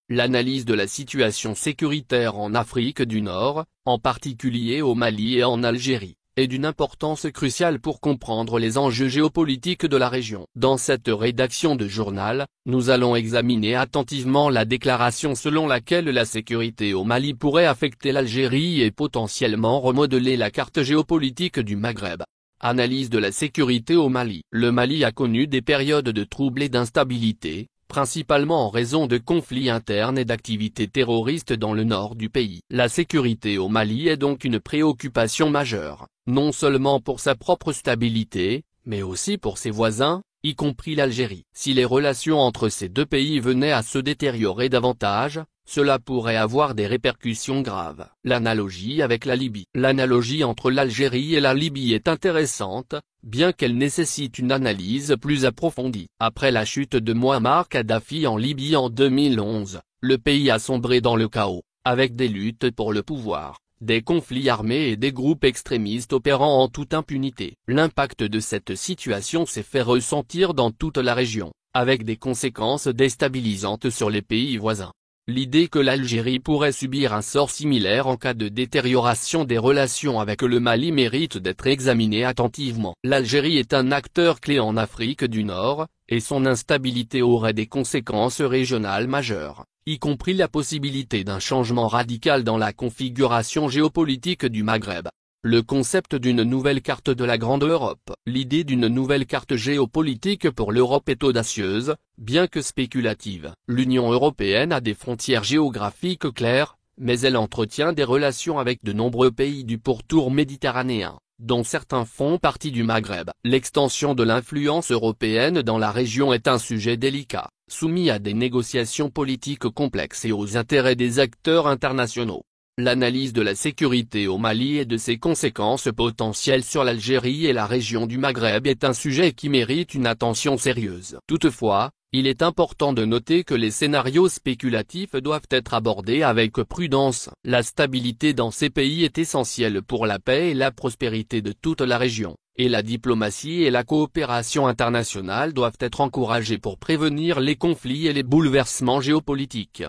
L'analyse de la situation sécuritaire en Afrique du Nord, en particulier au Mali et en Algérie, est d'une importance cruciale pour comprendre les enjeux géopolitiques de la région. Dans cette rédaction de journal, nous allons examiner attentivement la déclaration selon laquelle la sécurité au Mali pourrait affecter l'Algérie et potentiellement remodeler la carte géopolitique du Maghreb. Analyse de la sécurité au Mali. Le Mali a connu des périodes de troubles et d'instabilité, principalement en raison de conflits internes et d'activités terroristes dans le nord du pays. La sécurité au Mali est donc une préoccupation majeure, non seulement pour sa propre stabilité, mais aussi pour ses voisins, y compris l'Algérie. Si les relations entre ces deux pays venaient à se détériorer davantage, cela pourrait avoir des répercussions graves. L'analogie avec la Libye. L'analogie entre l'Algérie et la Libye est intéressante, bien qu'elle nécessite une analyse plus approfondie. Après la chute de Mouammar Kadhafi en Libye en 2011, le pays a sombré dans le chaos, avec des luttes pour le pouvoir, des conflits armés et des groupes extrémistes opérant en toute impunité. L'impact de cette situation s'est fait ressentir dans toute la région, avec des conséquences déstabilisantes sur les pays voisins. L'idée que l'Algérie pourrait subir un sort similaire en cas de détérioration des relations avec le Mali mérite d'être examinée attentivement. L'Algérie est un acteur clé en Afrique du Nord, et son instabilité aurait des conséquences régionales majeures, y compris la possibilité d'un changement radical dans la configuration géopolitique du Maghreb. Le concept d'une nouvelle carte de la Grande Europe. L'idée d'une nouvelle carte géopolitique pour l'Europe est audacieuse, bien que spéculative. L'Union européenne a des frontières géographiques claires, mais elle entretient des relations avec de nombreux pays du pourtour méditerranéen, dont certains font partie du Maghreb. L'extension de l'influence européenne dans la région est un sujet délicat, soumis à des négociations politiques complexes et aux intérêts des acteurs internationaux. L'analyse de la sécurité au Mali et de ses conséquences potentielles sur l'Algérie et la région du Maghreb est un sujet qui mérite une attention sérieuse. Toutefois, il est important de noter que les scénarios spéculatifs doivent être abordés avec prudence. La stabilité dans ces pays est essentielle pour la paix et la prospérité de toute la région, et la diplomatie et la coopération internationale doivent être encouragées pour prévenir les conflits et les bouleversements géopolitiques.